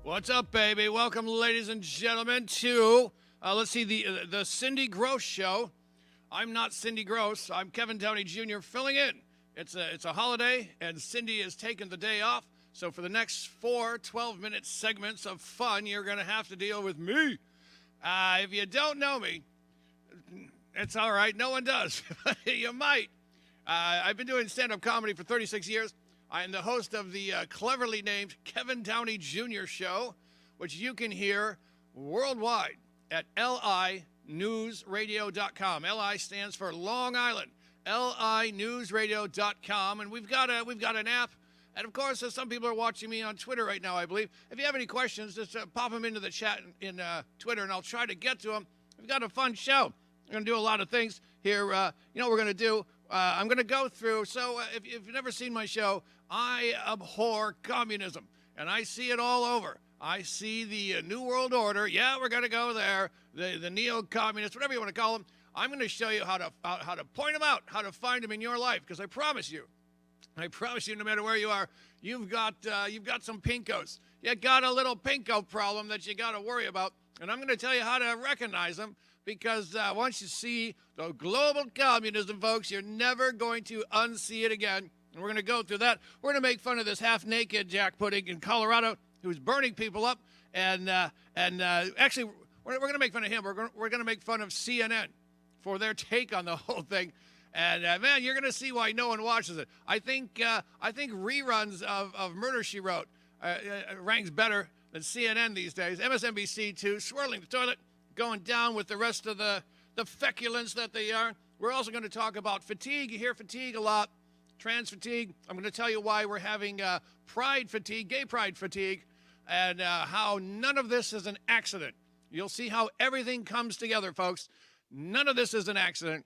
What's up, baby? Welcome, ladies and gentlemen, to let's see the Cindy Gross Show. I'm not Cindy Gross. I'm Kevin Downey Jr. filling in. It's a holiday, and Cindy has taken the day off. So for the next 4 12-minute segments of fun, you're going to have to deal with me. If you don't know me, it's all right. No one does. You might. I've been doing stand-up comedy for 36 years. I am the host of the cleverly named Kevin Downey Jr. Show, which you can hear worldwide at linewsradio.com. LI stands for Long Island. linewsradio.com, and we've got an app. And of course, some people are watching me on Twitter right now, I believe. If you have any questions, just pop them into the chat in Twitter, and I'll try to get to them. We've got a fun show. We're going to do a lot of things here. You know what we're going to do? I'm going to go through. So if you've never seen my show, I abhor communism, and I see it all over. I see the New World Order. Yeah, we're going to go there. The neo-communists, whatever you want to call them. I'm going to show you how to point them out, how to find them in your life, because I promise you, no matter where you are, you've got some pinkos. You got a little pinko problem that you got to worry about, and I'm going to tell you how to recognize them. Because once you see the global communism, folks, you're never going to unsee it again. And we're going to go through that. We're going to make fun of this half-naked Jack Pudding in Colorado who's burning people up. And actually, we're going to make fun of him. We're going to make fun of CNN for their take on the whole thing. And, man, you're going to see why no one watches it. I think reruns of Murder, She Wrote ranks better than CNN these days. MSNBC, too, swirling the toilet. Going down with the rest of the feculence that they are. We're also going to talk about fatigue. You hear fatigue a lot, trans fatigue. I'm going to tell you why we're having pride fatigue, gay pride fatigue, and how none of this is an accident. You'll see how everything comes together, folks. None of this is an accident.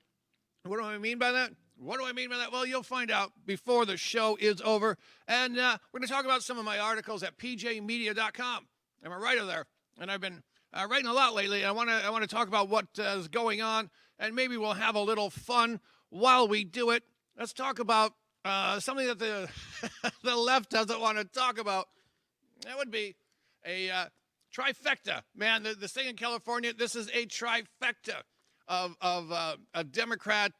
What do I mean by that? Well, you'll find out before the show is over. And we're going to talk about some of my articles at pjmedia.com. I'm a writer there, and I've been writing a lot lately. I want to talk about what is going on, and maybe we'll have a little fun while we do it. Let's talk about something that the the left doesn't want to talk about. That would be a trifecta. Man, this thing in California, this is a trifecta of a Democrat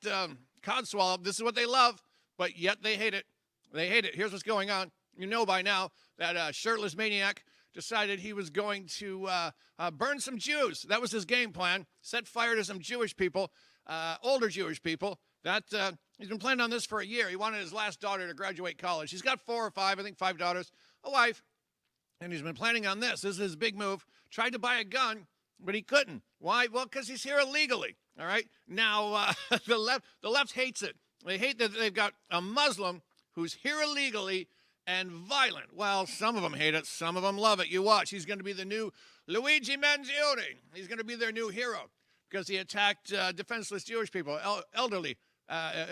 codswallop. This is what they love, but yet they hate it. They hate it. Here's what's going on. You know by now that shirtless maniac decided he was going to burn some Jews. That was his game plan. Set fire to some Jewish people, older Jewish people. He's been planning on this for a year. He wanted his last daughter to graduate college. He's got 4 or 5, I think 5 daughters, a wife, and he's been planning on this. This is his big move. Tried to buy a gun, but he couldn't. Why? Well, because he's here illegally. All right. Now the left hates it. They hate that they've got a Muslim who's here illegally and violent. Well, some of them hate it. Some of them love it. You watch. He's going to be the new Luigi Mangione. He's going to be their new hero because he attacked defenseless Jewish people, elderly,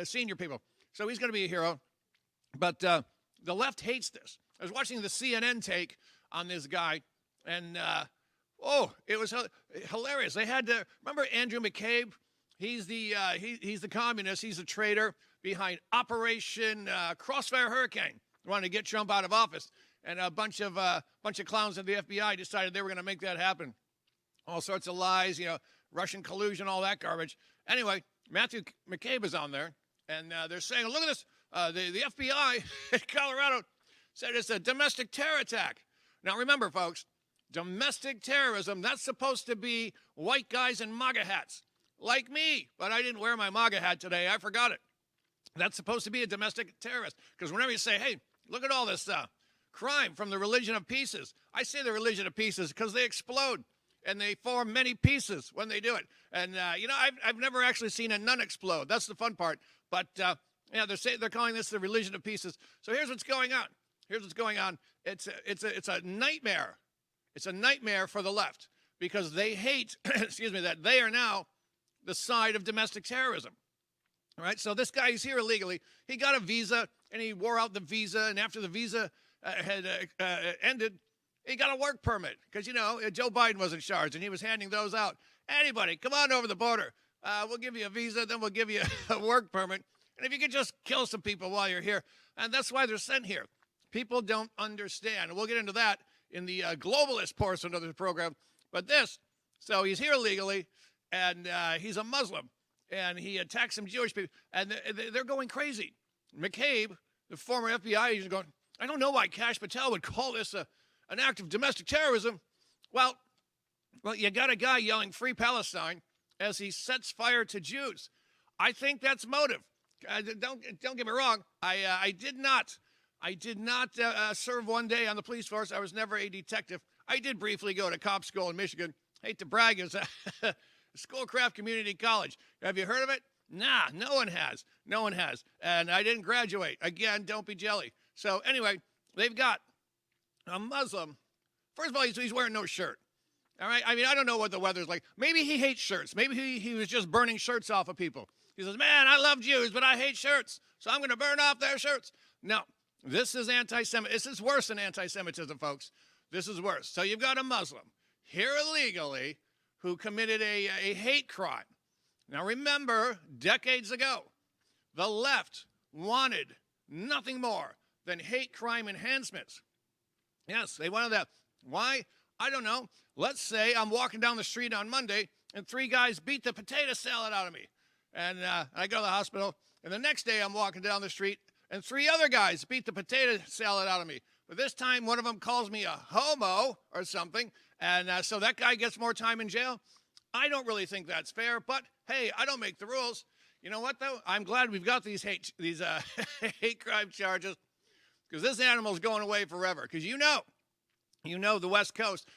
senior people. So he's going to be a hero. But the left hates this. I was watching the CNN take on this guy, and, it was hilarious. They had to, remember Andrew McCabe? He's the communist. He's the traitor behind Operation Crossfire Hurricane. Wanted to get Trump out of office, and a bunch of clowns at the FBI decided they were going to make that happen. All sorts of lies, Russian collusion, all that garbage. Anyway, Matthew McCabe is on there, and they're saying, look at this. The FBI in Colorado said it's a domestic terror attack. Now, remember, folks, domestic terrorism, that's supposed to be white guys in MAGA hats, like me. But I didn't wear my MAGA hat today. I forgot it. That's supposed to be a domestic terrorist. Because whenever you say, hey, look at all this crime from the religion of pieces. I say the religion of pieces because they explode and they form many pieces when they do it. And, I've never actually seen a nun explode. That's the fun part. But, they're calling this the religion of pieces. So here's what's going on. It's a nightmare. It's a nightmare for the left because they hate, that they are now the side of domestic terrorism. All right, so this guy is here illegally. He got a visa, and he wore out the visa, and after the visa had ended, he got a work permit because, Joe Biden was in charge, and he was handing those out. Anybody, come on over the border. We'll give you a visa, then we'll give you a work permit. And if you could just kill some people while you're here. And that's why they're sent here. People don't understand. And we'll get into that in the globalist portion of the program. But this, so he's here illegally, and he's a Muslim, and he attacks some Jewish people, and they're going crazy. McCabe, the former FBI agent, going, I don't know why Kash Patel would call this an act of domestic terrorism. Well, you got a guy yelling "Free Palestine" as he sets fire to Jews. I think that's motive. Don't get me wrong. I did not serve one day on the police force. I was never a detective. I did briefly go to cop school in Michigan. Hate to brag, it's Schoolcraft Community College. Have you heard of it? Nah, no one has. No one has. And I didn't graduate. Again, don't be jelly. So anyway, they've got a Muslim. First of all, he's wearing no shirt. All right? I mean, I don't know what the weather's like. Maybe he hates shirts. Maybe he was just burning shirts off of people. He says, man, I love Jews, but I hate shirts, so I'm going to burn off their shirts. No, this is anti-Semitic. This is worse than anti-Semitism, folks. This is worse. So you've got a Muslim here illegally who committed a hate crime. Now remember, decades ago, the left wanted nothing more than hate crime enhancements. Yes, they wanted that. Why? I don't know. Let's say I'm walking down the street on Monday and 3 guys beat the potato salad out of me. And I go to the hospital. And the next day I'm walking down the street and 3 other guys beat the potato salad out of me. But this time one of them calls me a homo or something. And so that guy gets more time in jail. I don't really think that's fair. But, hey, I don't make the rules. You know what, though? I'm glad we've got these hate crime charges because this animal's going away forever. Because you know the West Coast,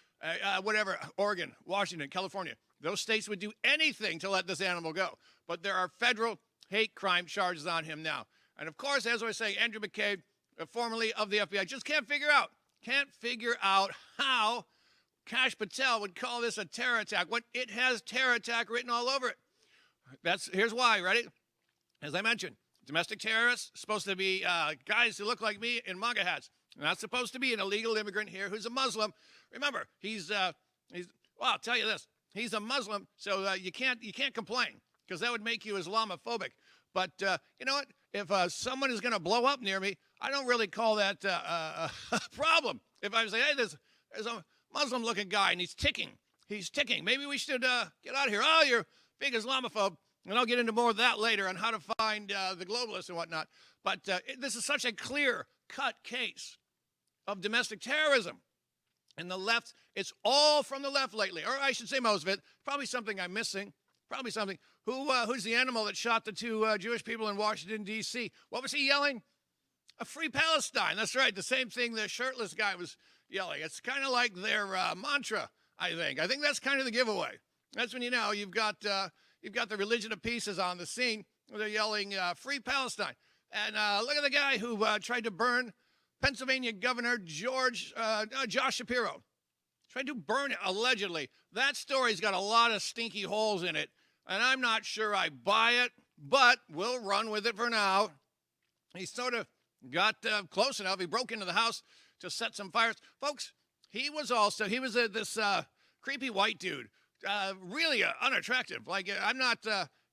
whatever, Oregon, Washington, California, those states would do anything to let this animal go. But there are federal hate crime charges on him now. And, of course, as I was saying, Andrew McCabe, formerly of the FBI, just can't figure out how Kash Patel would call this a terror attack when it has terror attack written all over it. Here's why. Ready? As I mentioned, domestic terrorists supposed to be guys who look like me in MAGA hats. Not supposed to be an illegal immigrant here who's a Muslim. Remember, well, I'll tell you this. He's a Muslim, so you can't complain because that would make you Islamophobic. But you know what? If someone is going to blow up near me, I don't really call that a problem. If I say, hey, there's a Muslim-looking guy and he's ticking. Maybe we should get out of here. Oh, you're a big Islamophobe. And I'll get into more of that later on how to find the globalists and whatnot. But this is such a clear-cut case of domestic terrorism. And the left, it's all from the left lately. Or I should say most of it. Probably something I'm missing. Probably something. Who's the animal that shot the 2 Jewish people in Washington, D.C.? What was he yelling? A free Palestine. That's right. The same thing the shirtless guy was yelling. It's kind of like their mantra, I think. I think that's kind of the giveaway. That's when you've got the religion of peace on the scene. They're yelling, free Palestine. And look at the guy who tried to burn Pennsylvania Governor Josh Shapiro. Tried to burn it, allegedly. That story's got a lot of stinky holes in it, and I'm not sure I buy it, but we'll run with it for now. He sort of got close enough. He broke into the house to set some fires. Folks, he was this creepy white dude, really unattractive. Like, I'm not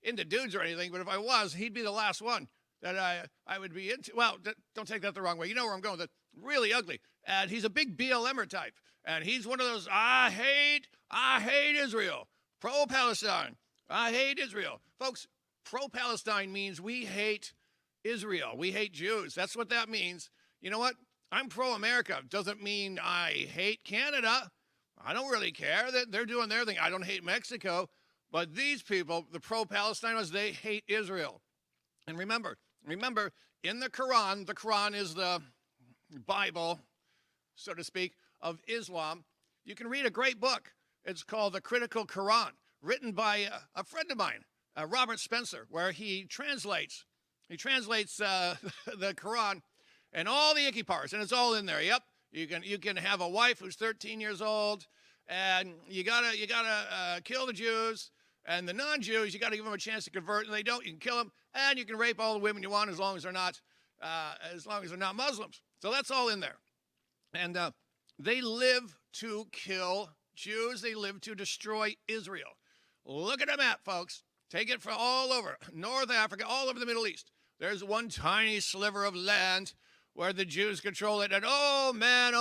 into dudes or anything, but if I was, he'd be the last one that I would be into. Well, don't take that the wrong way. You know where I'm going with it. Really ugly. And he's a big BLMer type. And he's one of those, I hate Israel. Pro-Palestine. I hate Israel. Folks, pro-Palestine means we hate Israel. We hate Jews. That's what that means. You know what? I'm pro-America. Doesn't mean I hate Canada. I don't really care. They're doing their thing. I don't hate Mexico. But these people, the pro-Palestinians, they hate Israel. And remember, in the Quran is the Bible, so to speak, of Islam. You can read a great book. It's called The Critical Quran, written by a friend of mine, Robert Spencer, where he translates the Quran and all the icky parts, and it's all in there. Yep, you can have a wife who's 13 years old, and you gotta kill the Jews, and the non-Jews, you gotta give them a chance to convert, and they don't, you can kill them, and you can rape all the women you want as long as they're not Muslims. So that's all in there. And they live to kill Jews. They live to destroy Israel. Look at a map, folks. Take it from all over North Africa, all over the Middle East. There's one tiny sliver of land where the Jews control it. And oh man,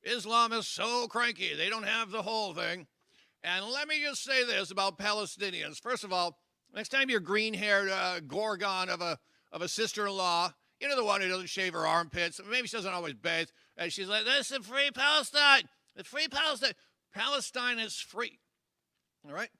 Islam is so cranky. They don't have the whole thing. And let me just say this about Palestinians. First of all, next time your green-haired gorgon of a sister-in-law, you know, the one who doesn't shave her armpits, maybe she doesn't always bathe, and she's like, this is free Palestine. It's free Palestine. Palestine is free. All right?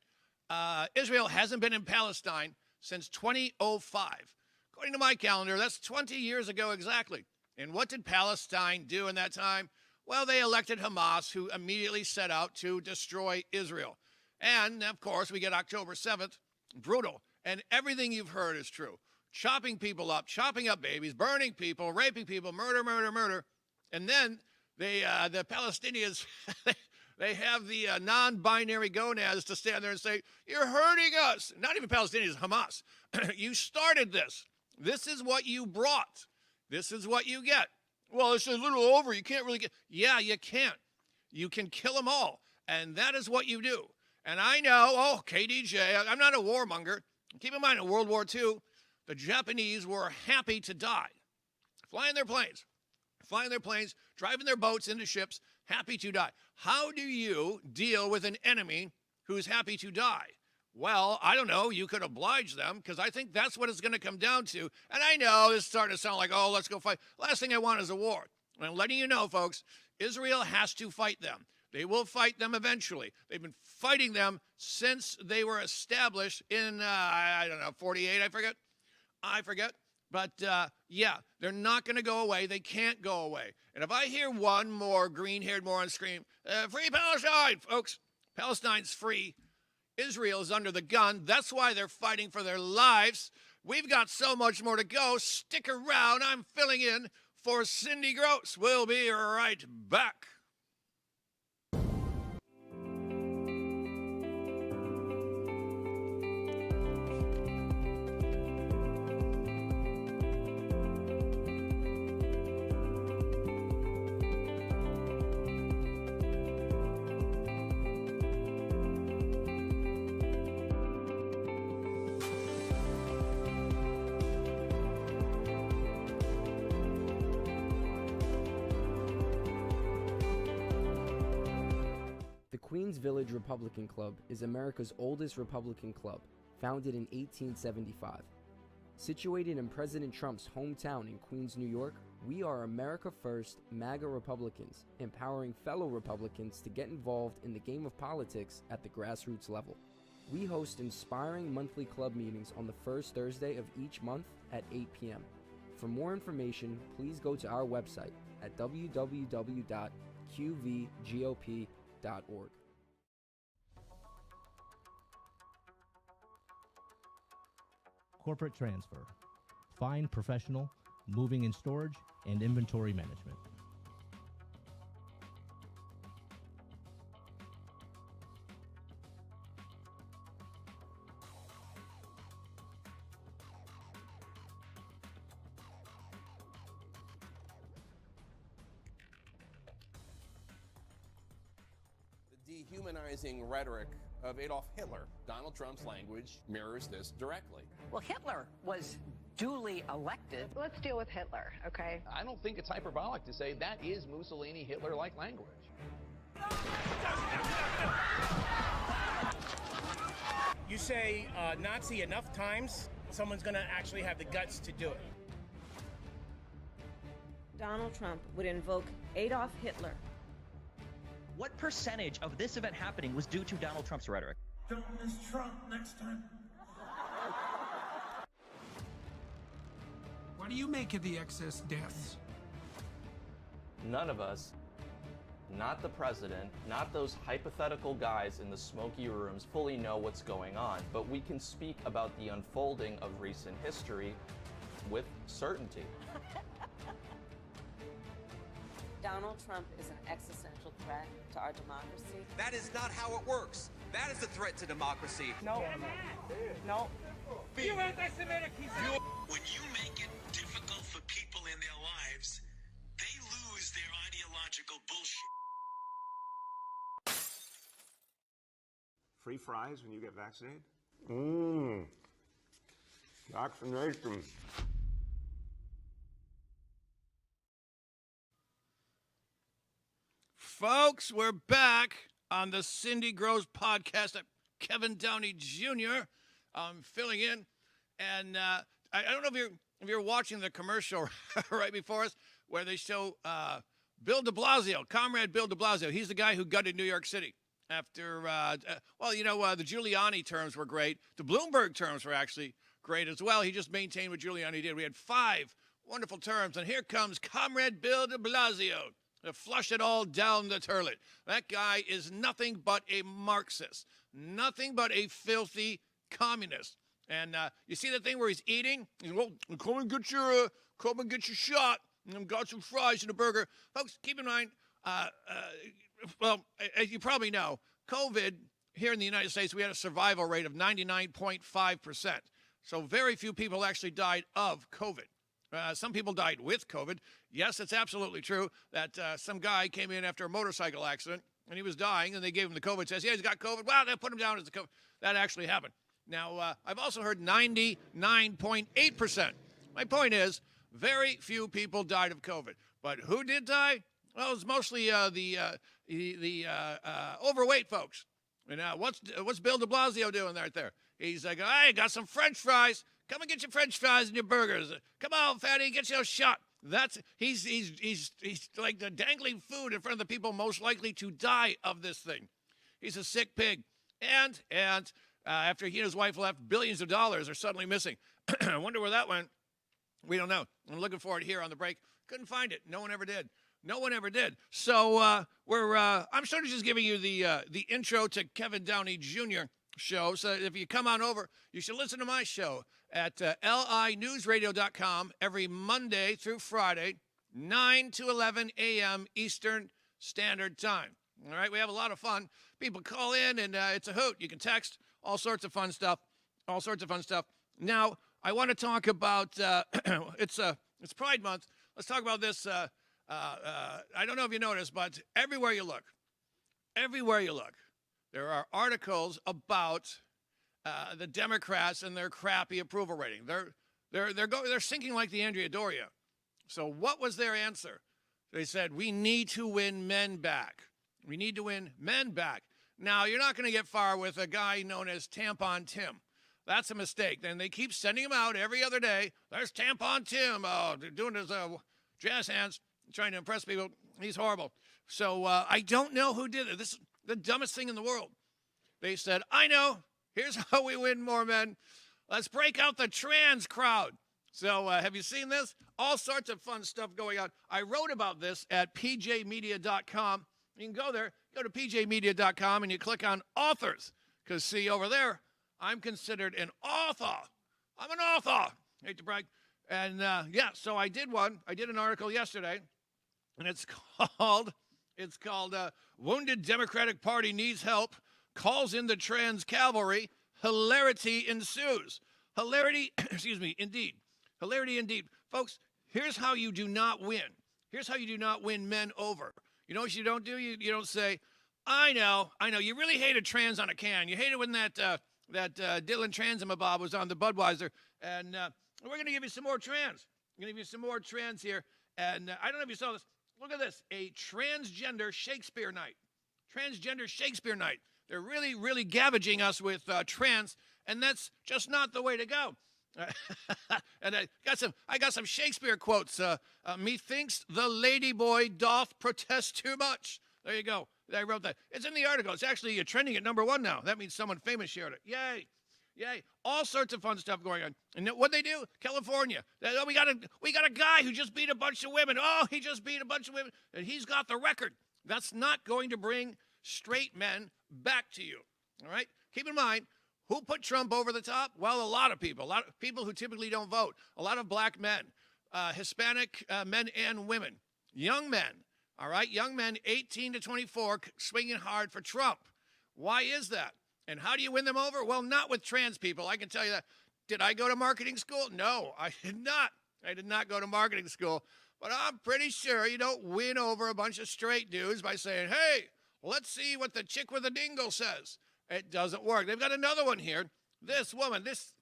Israel hasn't been in Palestine since 2005. According to my calendar, that's 20 years ago exactly. And what did Palestine do in that time? Well, they elected Hamas, who immediately set out to destroy Israel. And, of course, we get October 7th, brutal. And everything you've heard is true. Chopping people up, chopping up babies, burning people, raping people, murder, murder, murder. And then the Palestinians, they have the non-binary gonads to stand there and say, you're hurting us. Not even Palestinians, Hamas. You started this. This is what you brought. This is what you get. Well, it's a little over. You can't really get. Yeah, you can't. You can kill them all. And that is what you do. And I know, KDJ, I'm not a warmonger. Keep in mind, in World War II, the Japanese were happy to die. Flying their planes, driving their boats into ships, happy to die. How do you deal with an enemy who's happy to die? Well, I don't know. You could oblige them, because I think that's what it's going to come down to. And I know this is starting to sound like, oh, let's go fight. Last thing I want is a war. And I'm letting you know, folks, Israel has to fight them. They will fight them eventually. They've been fighting them since they were established in, 48, I forget. But, yeah, they're not going to go away. They can't go away. And if I hear one more green-haired moron scream, free Palestine, folks, Palestine's free. Israel is under the gun. That's why they're fighting for their lives. We've got so much more to go. Stick around. I'm filling in for Cindy Gross. We'll be right back. Queens Village Republican Club is America's oldest Republican club, founded in 1875. Situated in President Trump's hometown in Queens, New York, we are America First MAGA Republicans, empowering fellow Republicans to get involved in the game of politics at the grassroots level. We host inspiring monthly club meetings on the first Thursday of each month at 8 p.m. For more information, please go to our website at www.qvgop.org. Corporate transfer, fine professional, moving and storage, and inventory management. The dehumanizing rhetoric of Adolf Hitler. Donald Trump's language mirrors this directly. Well, Hitler was duly elected. Let's deal with Hitler, okay? I don't think it's hyperbolic to say that is Mussolini Hitler-like language. You say Nazi enough times, someone's going to actually have the guts to do it. Donald Trump would invoke Adolf Hitler. What percentage of this event happening was due to Donald Trump's rhetoric? Don't miss Trump next time. What do you make of the excess deaths? None of us, not the president, not those hypothetical guys in the smoky rooms, fully know what's going on, but we can speak about the unfolding of recent history with certainty. Donald Trump is an existential threat to our democracy. That is not how it works. That is a threat to democracy. No. No. You anti-Semitic piece of... When you make it difficult for people in their lives, they lose their ideological bullshit. Free fries when you get vaccinated? Vaccination. Folks, we're back on the Cindy Grows podcast. I'm Kevin Downey Jr. I'm filling in, and I don't know if you're watching the commercial right before us where they show Bill de Blasio, Comrade Bill de Blasio. He's the guy who gutted New York City after, the Giuliani terms were great. The Bloomberg terms were actually great as well. He just maintained what Giuliani did. We had 5 wonderful terms, and here comes Comrade Bill de Blasio to flush it all down the toilet. That guy is nothing but a Marxist, nothing but a filthy communist. And you see the thing where he's eating? He's, well, come and get your shot, and got some fries and a burger. Folks, keep in mind, as you probably know, COVID here in the United States, we had a survival rate of 99.5%. So very few people actually died of COVID. Some people died with COVID. Yes, it's absolutely true that some guy came in after a motorcycle accident and he was dying and they gave him the COVID test. Yeah, he's got COVID. Well, they put him down as the COVID. That actually happened. Now, I've also heard 99.8%. My point is, very few people died of COVID. But who did die? Well, it was mostly the overweight folks. And what's Bill de Blasio doing right there? He's like, hey, got some French fries. Come and get your French fries and your burgers. Come on, fatty, get your shot. He's like the dangling food in front of the people most likely to die of this thing. He's a sick pig. And after he and his wife left, billions of dollars are suddenly missing. I wonder where that went. We don't know. I'm looking for it here on the break. Couldn't find it. No one ever did. So I'm sort of just giving you the intro to Kevin Downey Jr. show. So if you come on over, you should listen to my show at linewsradio.com every Monday through Friday, 9 to 11 a.m. Eastern Standard Time. All right, we have a lot of fun. People call in, and it's a hoot. You can text, all sorts of fun stuff. Now, I want to talk about, it's Pride Month. Let's talk about this. I don't know if you noticed, but everywhere you look, there are articles about the Democrats and their crappy approval rating. They're sinking like the Andrea Doria. So what was their answer? They said, we need to win men back. We need to win men back. Now, you're not going to get far with a guy known as Tampon Tim. That's a mistake. Then they keep sending him out every other day. There's Tampon Tim. Oh, they're doing his jazz hands, trying to impress people. He's horrible. So I don't know who did it. This is the dumbest thing in the world. They said, I know. Here's how we win more men. Let's break out the trans crowd. So have you seen this? All sorts of fun stuff going on. I wrote about this at pjmedia.com. You can go there, go to pjmedia.com, and you click on authors. Because, see, over there, I'm considered an author. I'm an author. Hate to brag. And, so I did one. I did an article yesterday, and it's called Wounded Democratic Party Needs Help, Calls in the Trans Cavalry, Hilarity Ensues. Hilarity, indeed. Hilarity indeed. Folks, here's how you do not win. Here's how you do not win men over. You know what you don't do? You don't say, I know. You really hated trans on a can. You hated when that Dylan Transmabob was on the Budweiser. And we're going to give you some more trans. We're going to give you some more trans here. And I don't know if you saw this. Look at this. A transgender Shakespeare night. Transgender Shakespeare night. They're really, really gabbaging us with trans. And that's just not the way to go. And I got some Shakespeare quotes. Methinks the ladyboy doth protest too much. There you go. I wrote that. It's in the article. It's actually trending at #1 now. That means someone famous shared it. Yay. All sorts of fun stuff going on. And what'd they do? California. We got a guy who just beat a bunch of women. Oh, he just beat a bunch of women. And he's got the record. That's not going to bring straight men back to you. All right? Keep in mind, who put Trump over the top? Well, a lot of people who typically don't vote. A lot of black men, Hispanic men and women, young men, all right? Young men, 18 to 24, swinging hard for Trump. Why is that? And how do you win them over? Well, not with trans people. I can tell you that. Did I go to marketing school? No, I did not. I did not go to marketing school. But I'm pretty sure you don't win over a bunch of straight dudes by saying, hey, let's see what the chick with the dingle says. It doesn't work. They've got another one here. This woman is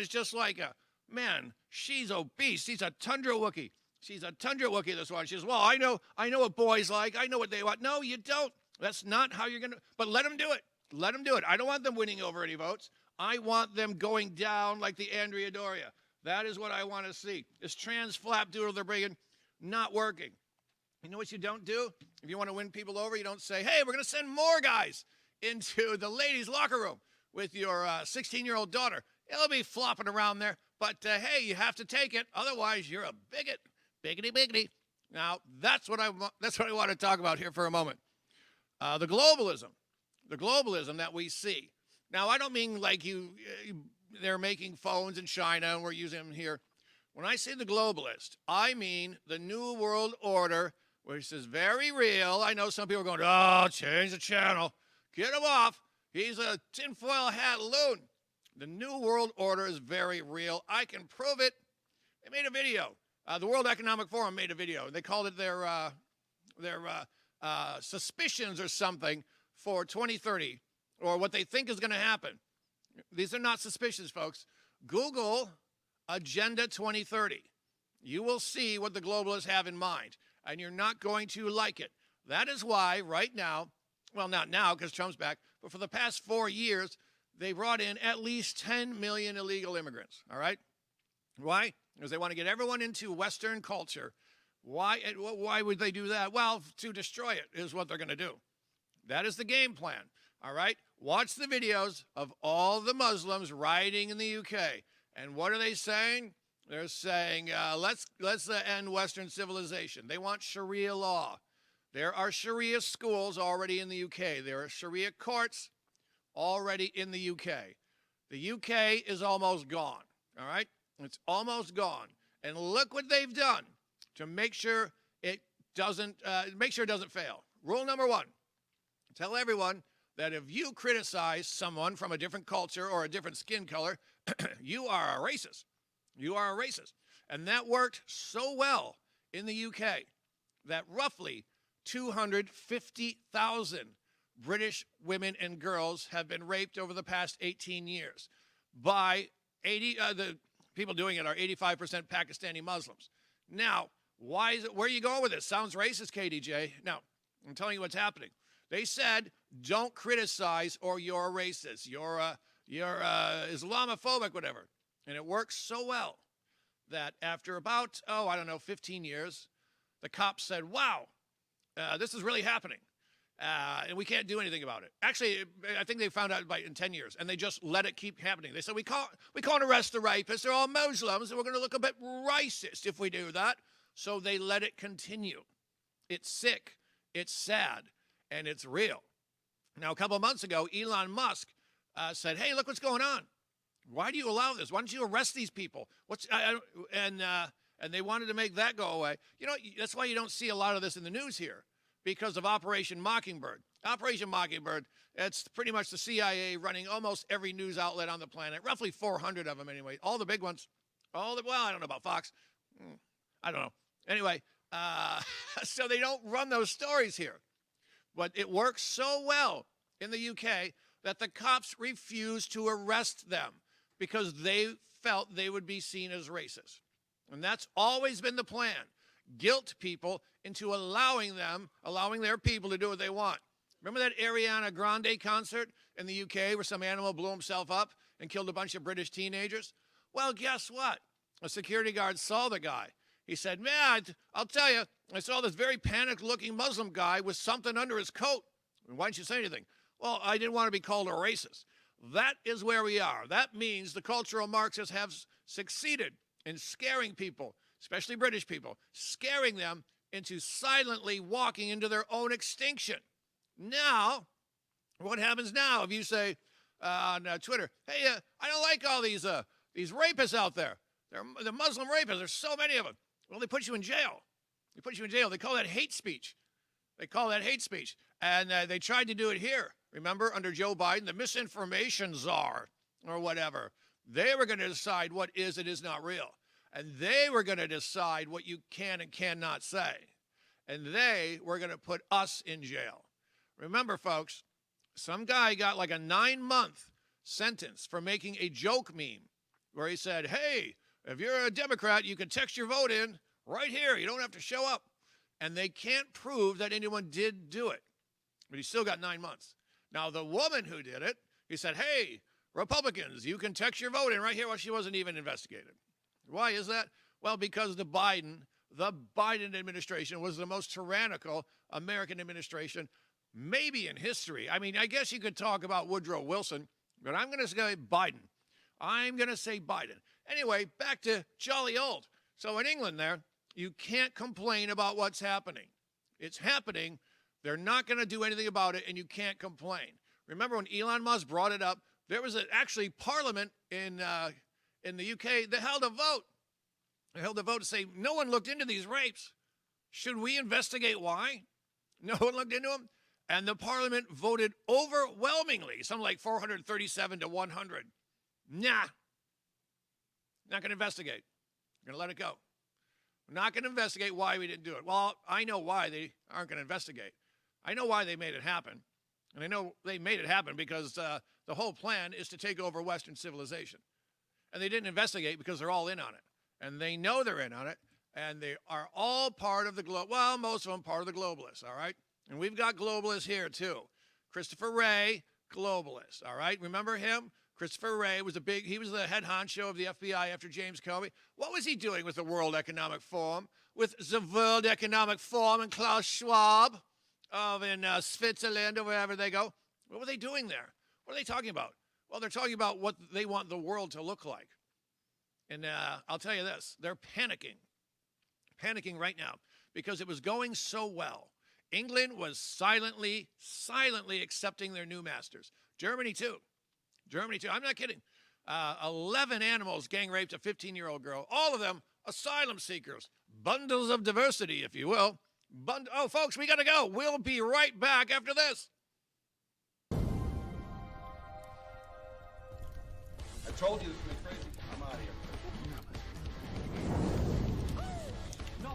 just like a, man, she's obese. She's a tundra Wookiee. She's a tundra Wookiee, this one. She says, well, I know what boys like. I know what they want. No, you don't. That's not how you're going to. But let them do it. Let them do it. I don't want them winning over any votes. I want them going down like the Andrea Doria. That is what I want to see. This trans flapdoodle they're bringing, not working. You know what you don't do? If you want to win people over, you don't say, hey, we're going to send more guys into the ladies' locker room with your 16-year-old daughter. It'll be flopping around there. But, hey, you have to take it. Otherwise, you're a bigot. Biggity, biggity. Now, that's what I want to talk about here for a moment. The globalism that we see. Now, I don't mean like they're making phones in China and we're using them here. When I say the globalist, I mean the New World Order, which is very real. I know some people are going, oh, change the channel. Get him off. He's a tinfoil hat loon. The New World Order is very real. I can prove it. They made a video. The World Economic Forum made a video. They called it their suspicions or something for 2030, or what they think is going to happen. These are not suspicions, folks. Google Agenda 2030. You will see what the globalists have in mind, and you're not going to like it. That is why right now, well, not now because Trump's back, but for the past 4 years, they brought in at least 10 million illegal immigrants, all right? Why? Because they want to get everyone into Western culture. Why would they do that? Well, to destroy it is what they're going to do. That is the game plan, all right? Watch the videos of all the Muslims rioting in the UK. And what are they saying? They're saying, let's end Western civilization. They want Sharia law. There are Sharia schools already in the UK. There are Sharia courts already in the UK. The UK is almost gone, all right? It's almost gone. And look what they've done to make sure it doesn't fail. Rule number 1, tell everyone that if you criticize someone from a different culture or a different skin color, you are a racist. You are a racist. And that worked so well in the UK that roughly 250,000 British women and girls have been raped over the past 18 years by the people doing it are 85% Pakistani Muslims. Now, why is it? Where are you going with this? Sounds racist, KDJ. No, I'm telling you what's happening. They said, don't criticize or you're a racist. You're Islamophobic, whatever. And it works so well that after about, 15 years, the cops said, wow, this is really happening. And we can't do anything about it. Actually, I think they found out in 10 years, and they just let it keep happening. They said, we can't arrest the rapists. They're all Muslims, and we're going to look a bit racist if we do that. So they let it continue. It's sick, it's sad, and it's real. Now, a couple of months ago, Elon Musk said, hey, look what's going on. Why do you allow this? Why don't you arrest these people? And they wanted to make that go away. You know, that's why you don't see a lot of this in the news here, because of Operation Mockingbird. Operation Mockingbird, it's pretty much the CIA running almost every news outlet on the planet, roughly 400 of them anyway, all the big ones. I don't know about Fox. I don't know. Anyway, so they don't run those stories here. But it works so well in the UK that the cops refused to arrest them because they felt they would be seen as racist. And that's always been the plan. Guilt people into allowing their people to do what they want. Remember that Ariana Grande concert in the UK where some animal blew himself up and killed a bunch of British teenagers? Well, guess what? A security guard saw the guy. He said, man, I'll tell you, I saw this very panicked-looking Muslim guy with something under his coat. Why didn't you say anything? Well, I didn't want to be called a racist. That is where we are. That means the cultural Marxists have succeeded in scaring people, especially British people, scaring them into silently walking into their own extinction. Now, what happens now if you say on Twitter, hey, I don't like all these rapists out there. They're Muslim rapists. There's so many of them. Well, they put you in jail. They call that hate speech. And they tried to do it here. Remember, under Joe Biden, the misinformation czar or whatever. They were going to decide what is and is not real. And they were going to decide what you can and cannot say. And they were going to put us in jail. Remember, folks, some guy got like a 9-month sentence for making a joke meme where he said, hey, if you're a Democrat, you can text your vote in right here. You don't have to show up. And they can't prove that anyone did do it. But he still got 9 months. Now, the woman who did it, he said, hey, Republicans, you can text your vote in right here. Well, she wasn't even investigated. Why is that? Well, because the Biden administration was the most tyrannical American administration maybe in history. I mean, I guess you could talk about Woodrow Wilson, but I'm going to say Biden. I'm going to say Biden. Anyway, back to jolly old. So in England there, you can't complain about what's happening. It's happening. They're not going to do anything about it, and you can't complain. Remember when Elon Musk brought it up, there was actually Parliament in the UK that held a vote. They held a vote to say, no one looked into these rapes. Should we investigate why? No one looked into them. And the Parliament voted overwhelmingly, something like 437 to 100. Nah. Not going to investigate. Going to let it go. We're not going to investigate why we didn't do it. Well, I know why they aren't going to investigate. I know why they made it happen. And I know they made it happen because the whole plan is to take over Western civilization. And they didn't investigate because they're all in on it. And they know they're in on it. And they are all part of the well, most of them part of the globalists, all right? And we've got globalists here, too. Christopher Wray, globalist, all right? Remember him? Christopher Wray was he was the head honcho of the FBI after James Comey. What was he doing with the World Economic Forum? With the World Economic Forum and Klaus Schwab in Switzerland or wherever they go? What were they doing there? What are they talking about? Well, they're talking about what they want the world to look like. And I'll tell you this, they're panicking right now because it was going so well. England was silently accepting their new masters. Germany, too. I'm not kidding. 11 animals gang raped a 15-year-old girl. All of them asylum seekers. Bundles of diversity, if you will. Oh, folks, we got to go. We'll be right back after this. I told you this was crazy. I'm out of here. No,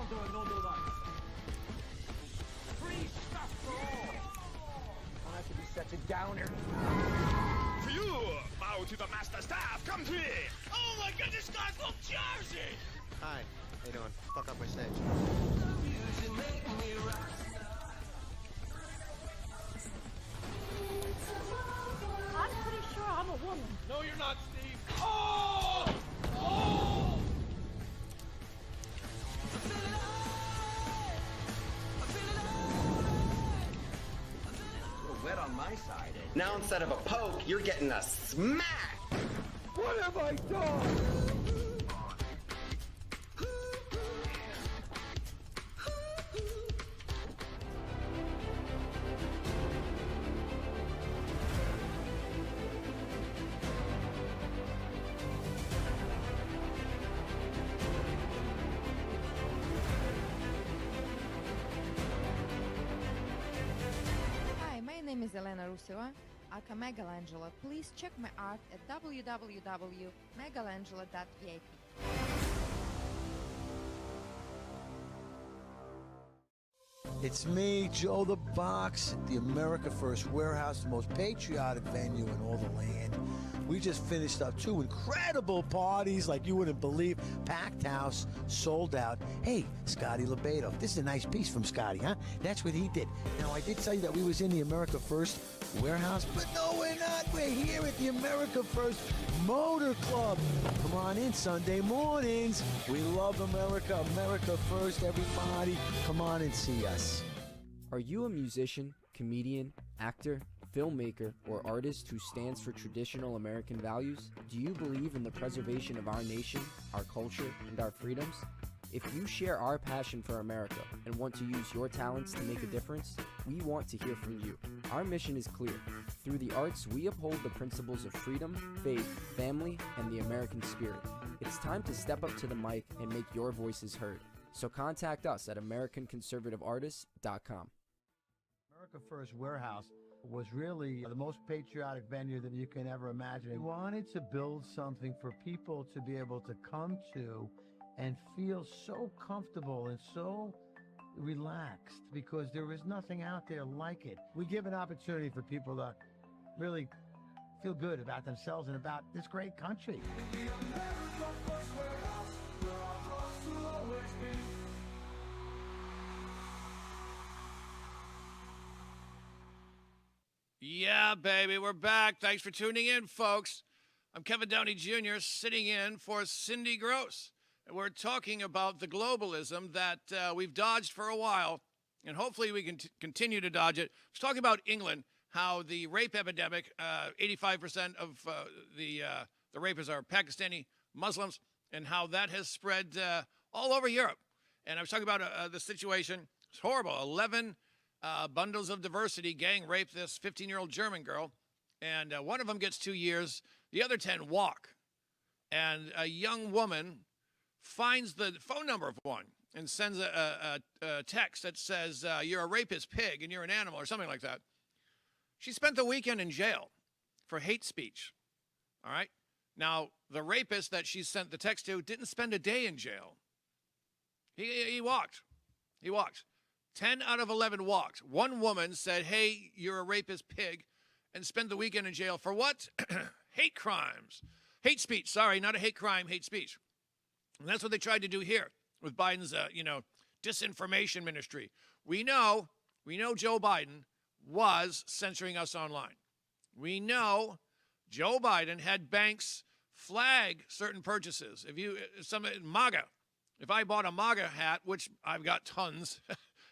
free stuff for all. Not to be such a downer. For you, bow to the master staff. Come to me. Oh my goodness, guys from Jersey. Hi. How you doing? Fuck up my stage. I'm pretty sure I'm a woman. No, you're not, Steve. Oh! Oh! Wet on my side. Now instead of a poke, you're getting a smack. What have I done? My name is Elena Ruseva, aka Megalangela. Please check my art at www.megalangela.vip. It's me, Joe the Box, at the America First Warehouse, the most patriotic venue in all the land. We just finished up 2 incredible parties like you wouldn't believe. Packed house, sold out. Hey, Scotty Lebedo, this is a nice piece from Scotty, huh? That's what he did. Now, I did tell you that we was in the America First Warehouse, but no, we're not. We're here at the America First Motor Club. Come on in Sunday mornings. We love America. America First, everybody. Come on and see us. Are you a musician, comedian, actor, filmmaker, or artist who stands for traditional American values? Do you believe in the preservation of our nation, our culture, and our freedoms? If you share our passion for America and want to use your talents to make a difference, we want to hear from you. Our mission is clear. Through the arts, we uphold the principles of freedom, faith, family, and the American spirit. It's time to step up to the mic and make your voices heard. So contact us at AmericanConservativeArtists.com. America First Warehouse was really the most patriotic venue that you can ever imagine. We wanted to build something for people to be able to come to and feel so comfortable and so relaxed because there is nothing out there like it. We give an opportunity for people to really feel good about themselves and about this great country. Yeah, baby, we're back. Thanks for tuning in, folks. I'm Kevin Downey Jr., sitting in for Cindy Gross. And we're talking about the globalism that we've dodged for a while, and hopefully we can continue to dodge it. I was talking about England, how the rape epidemic, 85% of the rapists are Pakistani Muslims, and how that has spread all over Europe. And I was talking about the situation. It's horrible. 11 bundles of diversity gang raped this 15-year-old German girl, and one of them gets 2 years. The other 10 walk. And a young woman finds the phone number of one and sends a text that says, you're a rapist pig and you're an animal, or something like that. She spent the weekend in jail for hate speech. All right? Now, the rapist that she sent the text to didn't spend a day in jail. He walked. He walked. 10 out of 11 walked. One woman said, hey, you're a rapist pig, and spent the weekend in jail for what? Hate crimes. Hate speech. Sorry, not a hate crime, hate speech. And that's what they tried to do here with Biden's, disinformation ministry. We know Joe Biden was censoring us online. We know Joe Biden had banks flag certain purchases. MAGA, if I bought a MAGA hat, which I've got tons,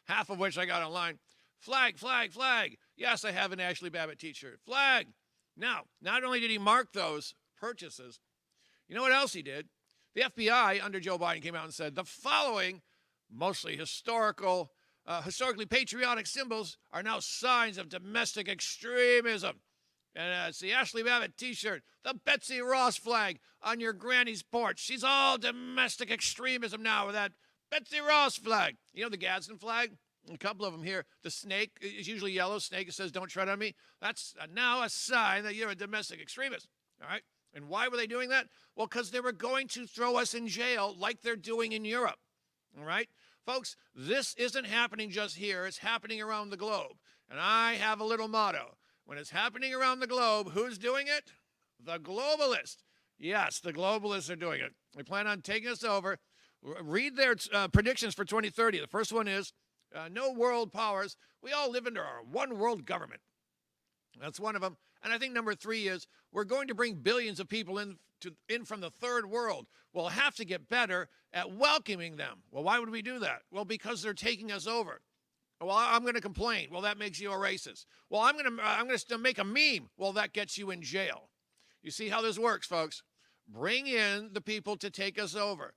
half of which I got online, flag, flag, flag. Yes, I have an Ashley Babbitt t-shirt. Flag. Now, not only did he mark those purchases, you know what else he did? The FBI under Joe Biden came out and said the following, mostly historically patriotic symbols, are now signs of domestic extremism. And it's the Ashley Babbitt t-shirt, the Betsy Ross flag on your granny's porch. She's all domestic extremism now with that Betsy Ross flag. You know the Gadsden flag? A couple of them here. The snake is usually yellow. Snake, it says, don't tread on me. That's now a sign that you're a domestic extremist. All right? And why were they doing that? Well, because they were going to throw us in jail like they're doing in Europe. All right? Folks, this isn't happening just here. It's happening around the globe. And I have a little motto. When it's happening around the globe, who's doing it? The globalists. Yes, the globalists are doing it. They plan on taking us over. Read their predictions for 2030. The first one is, no world powers. We all live under our one world government. That's one of them. And I think number 3 is we're going to bring billions of people in from the third world. We'll have to get better at welcoming them. Well, why would we do that? Well, because they're taking us over. Well, I'm going to complain. Well, that makes you a racist. Well, I'm going to make a meme. Well, that gets you in jail. You see how this works, folks? Bring in the people to take us over.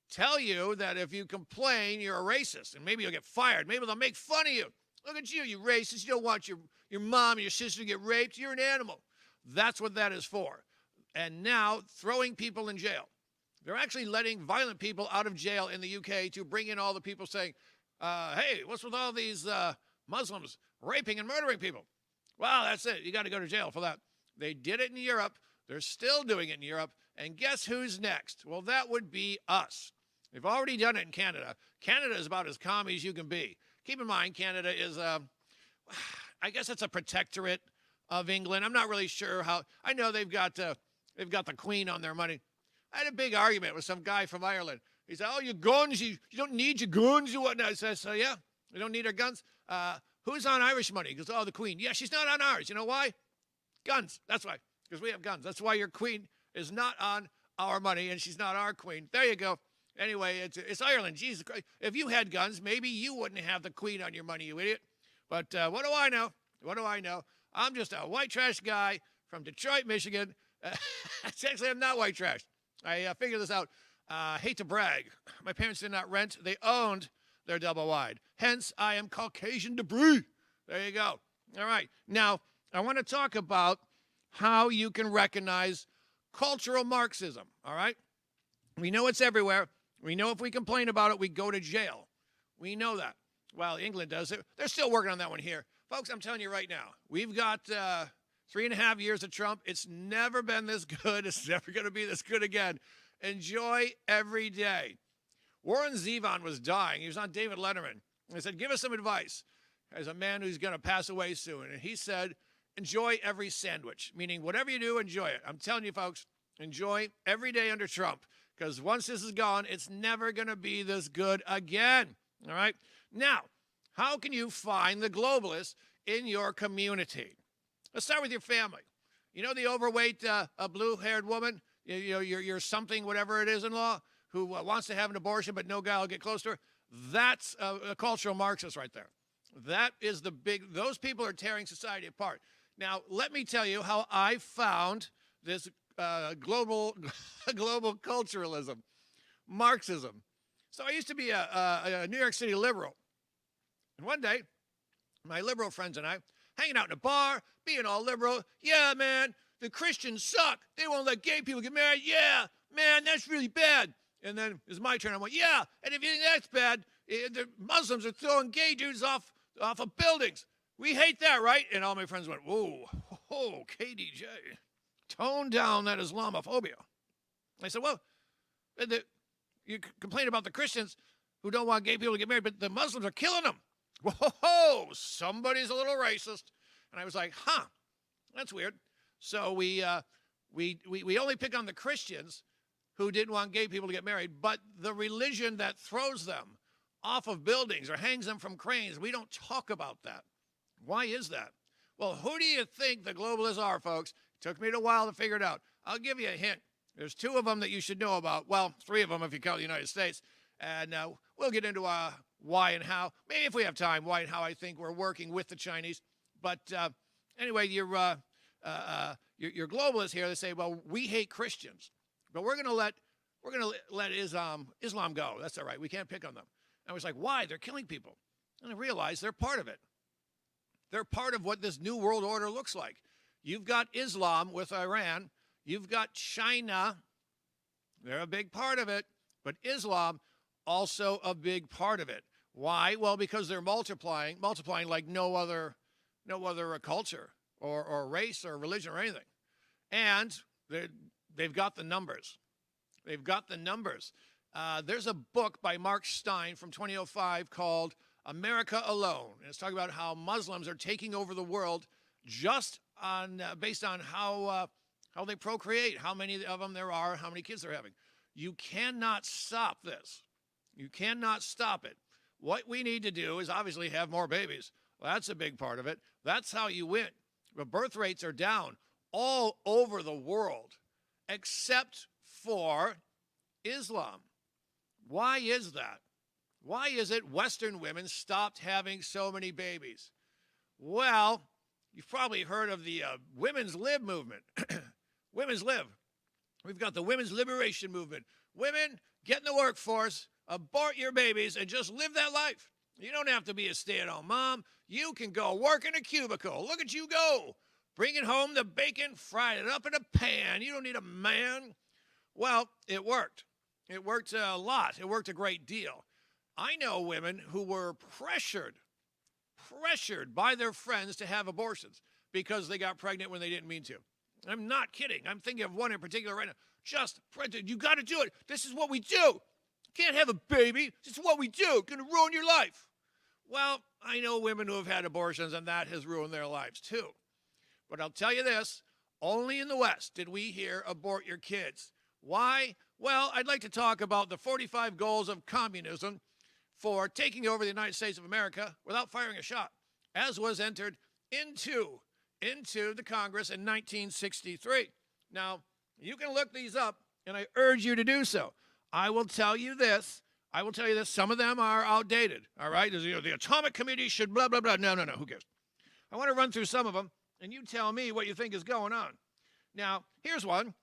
Tell you that if you complain, you're a racist, and maybe you'll get fired. Maybe they'll make fun of you. Look at you, you racist. You don't want your mom and your sister to get raped. You're an animal. That's what that is for. And now, throwing people in jail. They're actually letting violent people out of jail in the UK to bring in all the people saying, hey, what's with all these Muslims raping and murdering people? Well, that's it. You got to go to jail for that. They did it in Europe. They're still doing it in Europe. And guess who's next? Well, that would be us. They've already done it in Canada. Canada is about as calm as you can be. Keep in mind, Canada is, I guess it's a protectorate of England. I'm not really sure how. I know they've got the Queen on their money. I had a big argument with some guy from Ireland. He said, oh, your guns, you don't need your guns or whatnot. I said, so yeah, we don't need our guns. Who's on Irish money? He goes, oh, the Queen. Yeah, she's not on ours. You know why? Guns. That's why. Because we have guns. That's why your Queen is not on our money and she's not our Queen. There you go. Anyway, it's Ireland. Jesus Christ. If you had guns, maybe you wouldn't have the Queen on your money, you idiot. But what do I know? What do I know? I'm just a white trash guy from Detroit, Michigan. Actually, I'm not white trash. I figured this out. Hate to brag. My parents did not rent. They owned their double wide. Hence, I am Caucasian debris. There you go. All right. Now, I want to talk about how you can recognize cultural Marxism. All right. We know it's everywhere. We know if we complain about it, we go to jail. We know that. Well, England does it. They're still working on that one here. Folks, I'm telling you right now, we've got 3.5 years of Trump. It's never been this good. It's never going to be this good again. Enjoy every day. Warren Zevon was dying. He was on David Letterman. I said, give us some advice as a man who's going to pass away soon. And he said, enjoy every sandwich, meaning whatever you do, enjoy it. I'm telling you, folks, enjoy every day under Trump, because once this is gone, it's never going to be this good again. All right? Now, how can you find the globalists in your community? Let's start with your family. You know the overweight, blue-haired woman, your something, whatever it is in law, who wants to have an abortion but no guy will get close to her? That's a cultural Marxist right there. That is those people are tearing society apart. Now, let me tell you how I found this global culturalism, Marxism. So I used to be a New York City liberal. And one day, my liberal friends and I, hanging out in a bar, being all liberal. Yeah, man, the Christians suck. They won't let gay people get married. Yeah, man, that's really bad. And then it was my turn. I went, yeah, and if you think that's bad, the Muslims are throwing gay dudes off of buildings. We hate that, right? And all my friends went, whoa, KDJ, tone down that Islamophobia. I said, well, you complain about the Christians who don't want gay people to get married, but the Muslims are killing them. Whoa, somebody's a little racist. And I was like, that's weird. So we only pick on the Christians who didn't want gay people to get married, but the religion that throws them off of buildings or hangs them from cranes, we don't talk about that. Why is that? Well, who do you think the globalists are, folks? It took me a while to figure it out. I'll give you a hint. There's two of them that you should know about. Well, three of them if you count the United States. And we'll get into why and how. Maybe if we have time, why and how I think we're working with the Chinese. But anyway, your globalists here, they say, well, we hate Christians, but we're going to let Islam go. That's all right. We can't pick on them. And I was like, why? They're killing people. And I realized they're part of it. They're part of what this new world order looks like. You've got Islam with Iran. You've got China. They're a big part of it. But Islam, also a big part of it. Why? Well, because they're multiplying like no other culture or race or religion or anything. And they've got the numbers. They've got the numbers. There's a book by Mark Stein from 2005 called America Alone. And it's talking about how Muslims are taking over the world just based on how they procreate, how many of them there are, how many kids they're having. You cannot stop this. You cannot stop it. What we need to do is obviously have more babies. Well, that's a big part of it. That's how you win. But birth rates are down all over the world except for Islam. Why is that? Why is it Western women stopped having so many babies? Well, you've probably heard of the women's lib movement. Women's lib. We've got the women's liberation movement. Women, get in the workforce, abort your babies, and just live that life. You don't have to be a stay-at-home mom. You can go work in a cubicle. Look at you go. Bringing home the bacon, frying it up in a pan. You don't need a man. Well, it worked. It worked a lot. It worked a great deal. I know women who were pressured by their friends to have abortions because they got pregnant when they didn't mean to. I'm not kidding. I'm thinking of one in particular right now. Just, you got to do it. This is what we do. Can't have a baby. This is what we do. Going to ruin your life. Well, I know women who have had abortions, and that has ruined their lives too. But I'll tell you this, only in the West did we hear abort your kids. Why? Well, I'd like to talk about the 45 goals of communism for taking over the United States of America without firing a shot, as was entered into the Congress in 1963. Now, you can look these up, and I urge you to do so. I will tell you this. Some of them are outdated, all right? The Atomic Committee should blah, blah, blah. No, who cares? I want to run through some of them, and you tell me what you think is going on. Now, here's one.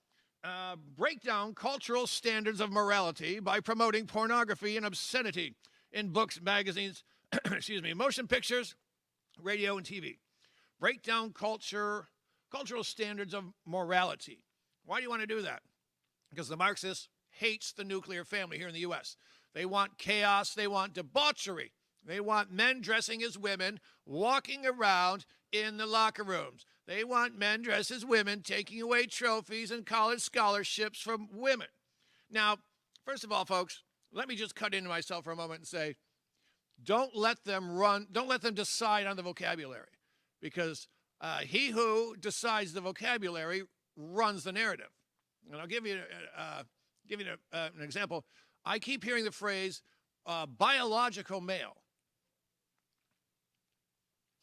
Break down cultural standards of morality by promoting pornography and obscenity in books, magazines, motion pictures, radio, and TV. Break down cultural standards of morality. Why do you want to do that? Because the Marxists hates the nuclear family here in the U.S. They want chaos. They want debauchery. They want men dressing as women, walking around in the locker rooms. They want men dressed as women, taking away trophies and college scholarships from women. Now, first of all, folks, let me just cut into myself for a moment and say, don't let them decide on the vocabulary, because He who decides the vocabulary runs the narrative. And I'll give you an example. I keep hearing the phrase biological male.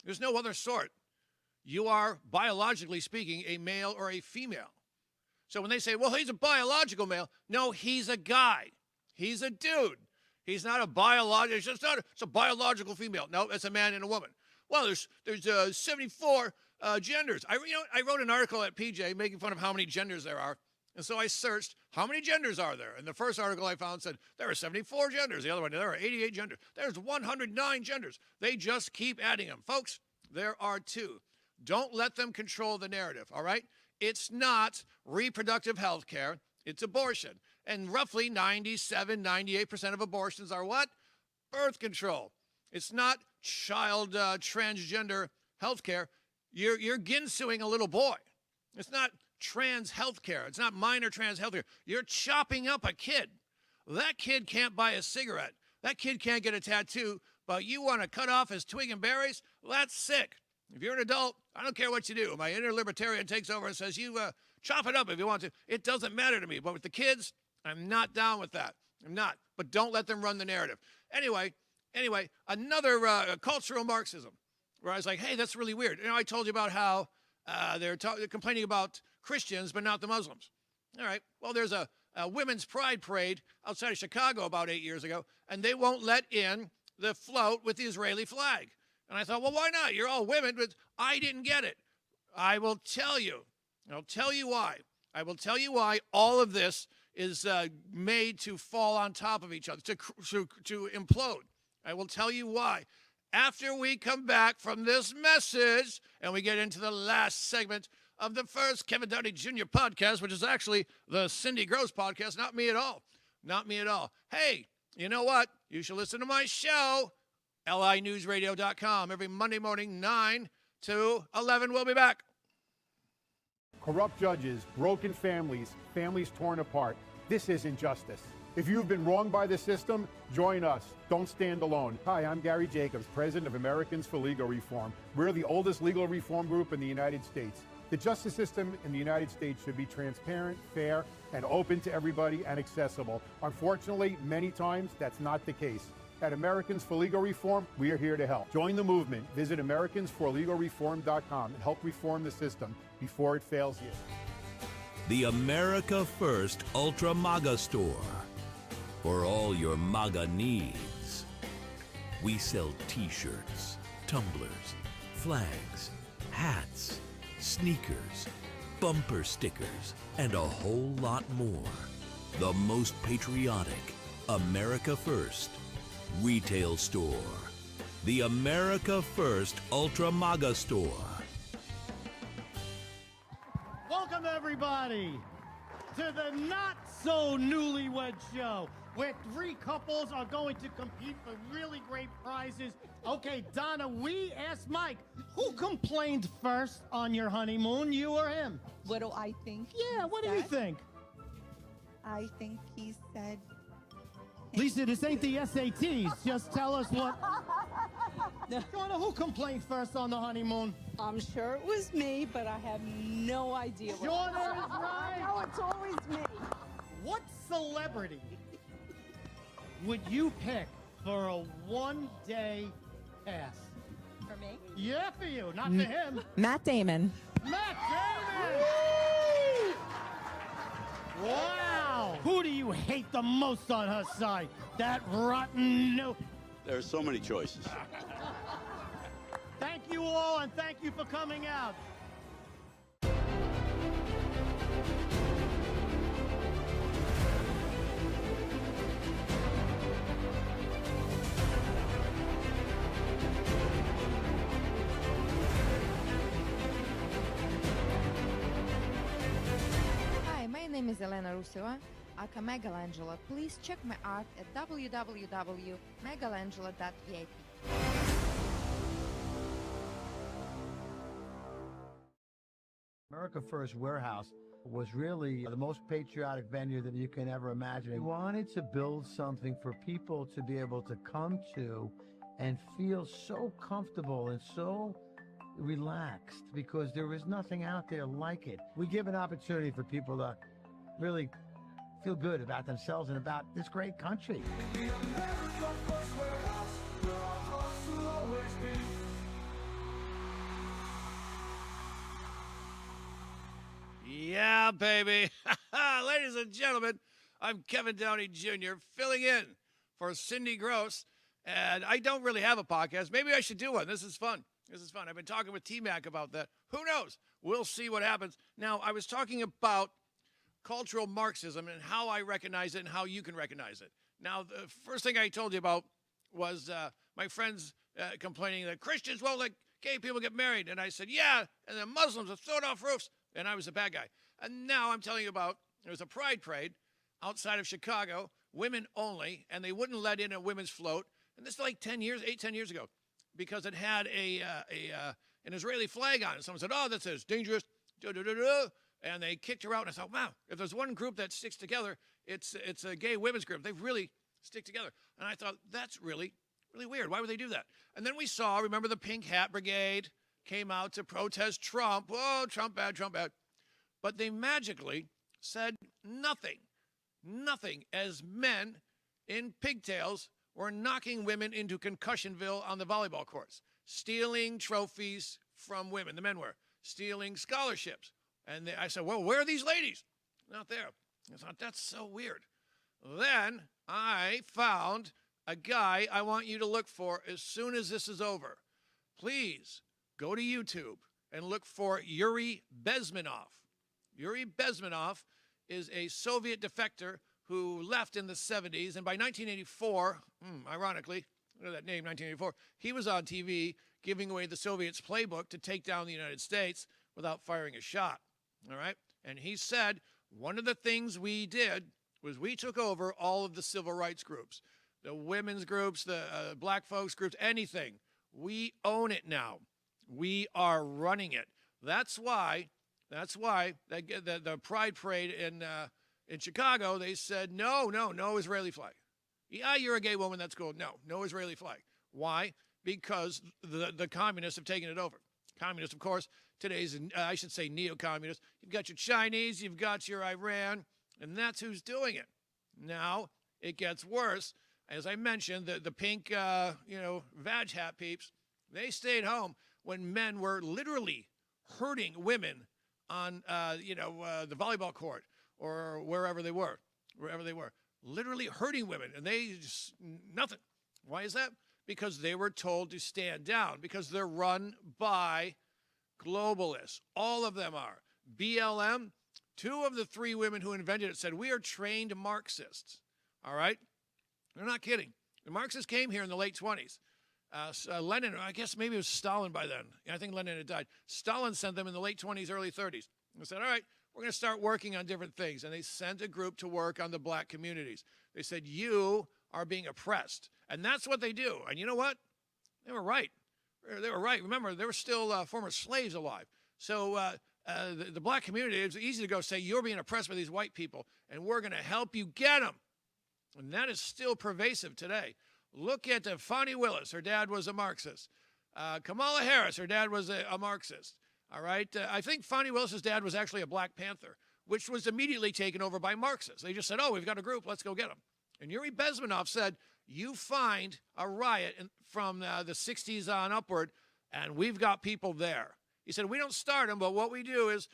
There's no other sort. You are, biologically speaking, a male or a female. So when they say, well, he's a biological male, no, he's a guy. He's a dude. He's not a biological, it's a biological female. No, it's a man and a woman. Well, there's 74 genders. I wrote an article at PJ making fun of how many genders there are. And so I searched, how many genders are there? And the first article I found said, there are 74 genders. The other one, there are 88 genders. There's 109 genders. They just keep adding them. Folks, there are 2. Don't let them control the narrative, all right? It's not reproductive health care. It's abortion. And roughly 97, 98% of abortions are what? Birth control. It's not child transgender health care. You're ginsuing a little boy. It's not trans health care. It's not minor trans health care. You're chopping up a kid. That kid can't buy a cigarette. That kid can't get a tattoo, but you want to cut off his twig and berries? Well, that's sick. If you're an adult, I don't care what you do. My inner libertarian takes over and says, you chop it up if you want to. It doesn't matter to me. But with the kids, I'm not down with that. I'm not. But don't let them run the narrative. Anyway, another cultural Marxism, where I was like, hey, that's really weird. I told you about how they're complaining about Christians, but not the Muslims. All right. Well, there's a women's pride parade outside of Chicago about 8 years ago, and they won't let in the float with the Israeli flag. And I thought, well, why not? You're all women, but I didn't get it. I will tell you. I'll tell you why. I will tell you why all of this is made to fall on top of each other, to implode. I will tell you why. After we come back from this message and we get into the last segment of the first Kevin Downey Jr. podcast, which is actually the Cindy Gross podcast, not me at all. Not me at all. Hey, you know what? You should listen to my show, linewsradio.com, every Monday morning, 9 to 11. We'll be back. Corrupt judges, broken families, families torn apart. This isn't justice. If you've been wronged by the system, join us. Don't stand alone. Hi, I'm Gary Jacobs, president of Americans for Legal Reform. We're the oldest legal reform group in the United States. The justice system in the United States should be transparent, fair, and open to everybody and accessible. Unfortunately, many times that's not the case. At Americans for Legal Reform, we are here to help. Join the movement. Visit AmericansForLegalReform.com and help reform the system before it fails you. The America First Ultra MAGA Store. For all your MAGA needs. We sell t-shirts, tumblers, flags, hats, sneakers, bumper stickers, and a whole lot more. The most patriotic America First retail store. The America First Ultra MAGA Store. Welcome, everybody, to the not-so-newlywed show, where 3 couples are going to compete for really great prizes. Okay, Donna, we asked Mike, who complained first on your honeymoon, you or him? What do I think? Yeah, what do you think? I think he said... Lisa, this ain't the SATs. Just tell us what... Donna, who complained first on the honeymoon? I'm sure it was me, but I have no idea. Donna is right. No, it's always me. What celebrity would you pick for a one-day pass? For me? Yeah, for you, not for him. Matt Damon. Matt Damon! Wow! Who do you hate the most on her side? That rotten no... There are so many choices. Thank you all, and thank you for coming out. Hi, my name is Elena Ruseva, aka Megalangela. Please check my art at www.megalangela.vip. America First Warehouse was really the most patriotic venue that you can ever imagine. We wanted to build something for people to be able to come to and feel so comfortable and so relaxed because there is nothing out there like it. We give an opportunity for people to really feel good about themselves and about this great country. Yeah, baby. Ladies and gentlemen, I'm Kevin Downey Jr. filling in for Cindy Gross. And I don't really have a podcast. Maybe I should do one. This is fun. This is fun. I've been talking with T-Mac about that. Who knows? We'll see what happens. Now, I was talking about cultural Marxism and how I recognize it and how you can recognize it. Now, the first thing I told you about was my friends complaining that Christians won't let gay people get married. And I said, yeah, and the Muslims have thrown off roofs. And I was a bad guy. And now I'm telling you about, there was a pride parade outside of Chicago, women only, and they wouldn't let in a women's float. And this is like 10 years ago, because it had an Israeli flag on it. Someone said, oh, that says dangerous, and they kicked her out. And I thought, wow, if there's one group that sticks together, it's a gay women's group. They really stick together. And I thought, that's really, really weird. Why would they do that? And then we saw, remember the Pink Hat Brigade came out to protest Trump. Whoa, Trump bad, Trump bad. But they magically said nothing as men in pigtails were knocking women into Concussionville on the volleyball courts, stealing trophies from women, the men were, stealing scholarships. And I said, well, where are these ladies? Not there. I thought, that's so weird. Then I found a guy I want you to look for as soon as this is over. Please go to YouTube and look for Yuri Bezmenov. Yuri Bezmenov is a Soviet defector who left in the 70s, and by 1984, ironically, look at that name, 1984, he was on TV giving away the Soviets' playbook to take down the United States without firing a shot, all right? And he said, one of the things we did was we took over all of the civil rights groups, the women's groups, the black folks groups, anything. We own it now. We are running it. That's why the Pride Parade in Chicago, they said, no Israeli flag. Yeah, you're a gay woman, that's cool. No Israeli flag. Why? Because the communists have taken it over. Communists, of course, today's, I should say neo-communists. You've got your Chinese, you've got your Iran, and that's who's doing it. Now, it gets worse. As I mentioned, the pink, vag hat peeps, they stayed home when men were literally hurting women on, the volleyball court or wherever they were, literally hurting women. And they just, nothing. Why is that? Because they were told to stand down, because they're run by globalists. All of them are. BLM, 2 of the 3 women who invented it said, we are trained Marxists. All right? They're not kidding. The Marxists came here in the late 20s. Lenin, I guess maybe it was Stalin by then. I think Lenin had died. Stalin sent them in the late 20s, early 30s. They said, all right, we're going to start working on different things. And they sent a group to work on the black communities. They said, you are being oppressed. And that's what they do. And you know what? They were right. They were right. Remember, there were still former slaves alive. So the black community, it's easy to go say, you're being oppressed by these white people, and we're going to help you get them. And that is still pervasive today. Look at Fani Willis. Her dad was a Marxist. Kamala Harris, her dad was a Marxist. All right? I think Fani Willis's dad was actually a Black Panther, which was immediately taken over by Marxists. They just said, oh, we've got a group. Let's go get them. And Yuri Bezmenov said, you find a riot from the 60s on upward, and we've got people there. He said, we don't start them, but what we do is,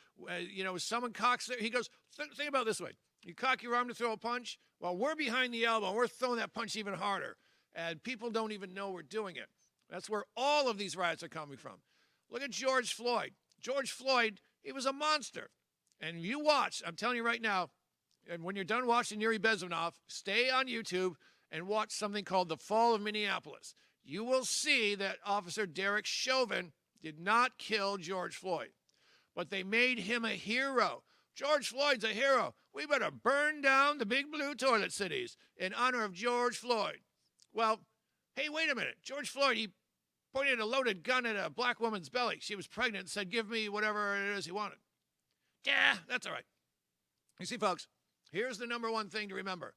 someone cocks their, he goes, think about it this way. You cock your arm to throw a punch. Well, we're behind the elbow, and we're throwing that punch even harder. And people don't even know we're doing it. That's where all of these riots are coming from. Look at George Floyd. George Floyd, he was a monster. And you watch, I'm telling you right now, and when you're done watching Yuri Bezmenov, stay on YouTube and watch something called The Fall of Minneapolis. You will see that Officer Derek Chauvin did not kill George Floyd, but they made him a hero. George Floyd's a hero. We better burn down the big blue toilet cities in honor of George Floyd. Well, hey, wait a minute. George Floyd, he pointed a loaded gun at a black woman's belly. She was pregnant and said, give me whatever it is he wanted. Yeah, that's all right. You see, folks, here's the number one thing to remember.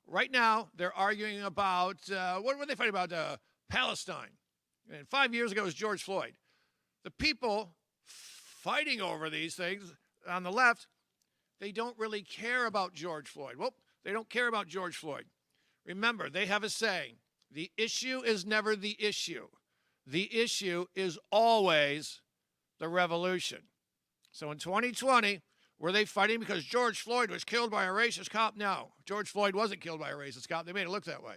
Right now, they're arguing about, what were they fighting about? Palestine. And 5 years ago was George Floyd. the people fighting over these things on the left, they don't really care about George Floyd. Well, they don't care about George Floyd. Remember, they have a saying, the issue is never the issue. The issue is always the revolution. So in 2020, were they fighting because George Floyd was killed by a racist cop? No, George Floyd wasn't killed by a racist cop. They made it look that way.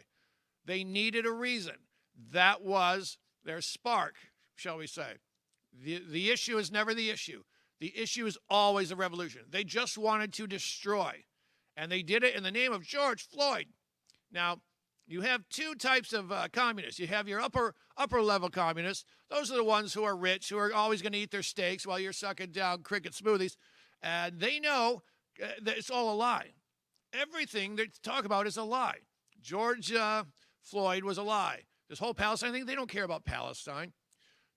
They needed a reason. That was their spark, shall we say. The issue is never the issue. The issue is always a revolution. They just wanted to destroy. And they did it in the name of George Floyd. Now, you have two types of communists. You have your upper level communists. Those are the ones who are rich, who are always going to eat their steaks while you're sucking down cricket smoothies. And they know that it's all a lie. Everything they talk about is a lie. George Floyd was a lie. This whole Palestine thing, they don't care about Palestine.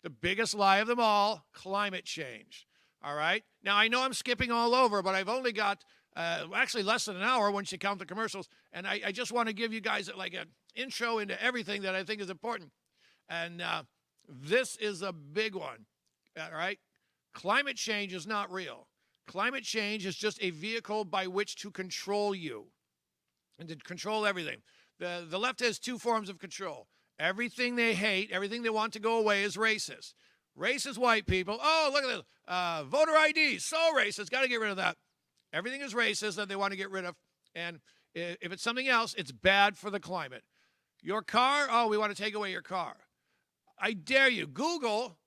The biggest lie of them all, climate change. All right? Now, I know I'm skipping all over, but I've only got actually less than an hour once you count the commercials. And I just want to give you guys like an intro into everything that I think is important. And this is a big one. All right? Climate change is not real. Climate change is just a vehicle by which to control you and to control everything. The left has two forms of control. Everything they hate, everything they want to go away is racist. Racist white people. Oh, look at this. Voter ID, so racist. Got to get rid of that. Everything is racist that they want to get rid of. And if it's something else, it's bad for the climate. Your car, oh, we want to take away your car. I dare you. Google,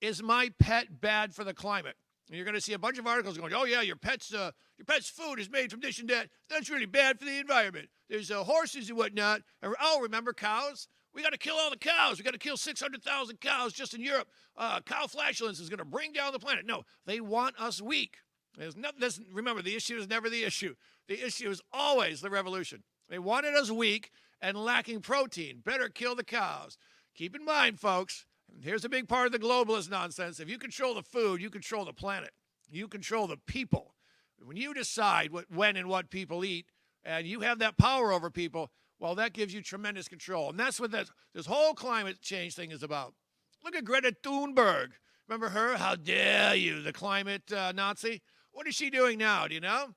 is my pet bad for the climate? And you're going to see a bunch of articles going, oh, yeah, your pet's food is made from this and that. That's really bad for the environment. There's horses and whatnot. And, oh, remember cows? We got to kill all the cows. We got to kill 600,000 cows just in Europe. Cow flatulence is going to bring down the planet. No, they want us weak. Remember, the issue is never the issue. The issue is always the revolution. They wanted us weak and lacking protein. Better kill the cows. Keep in mind, folks, here's a big part of the globalist nonsense. If you control the food, you control the planet. You control the people. When you decide when and what people eat, and you have that power over people, well, that gives you tremendous control. And that's what this whole climate change thing is about. Look at Greta Thunberg. Remember her? How dare you, the climate Nazi? What is she doing now? Do you know?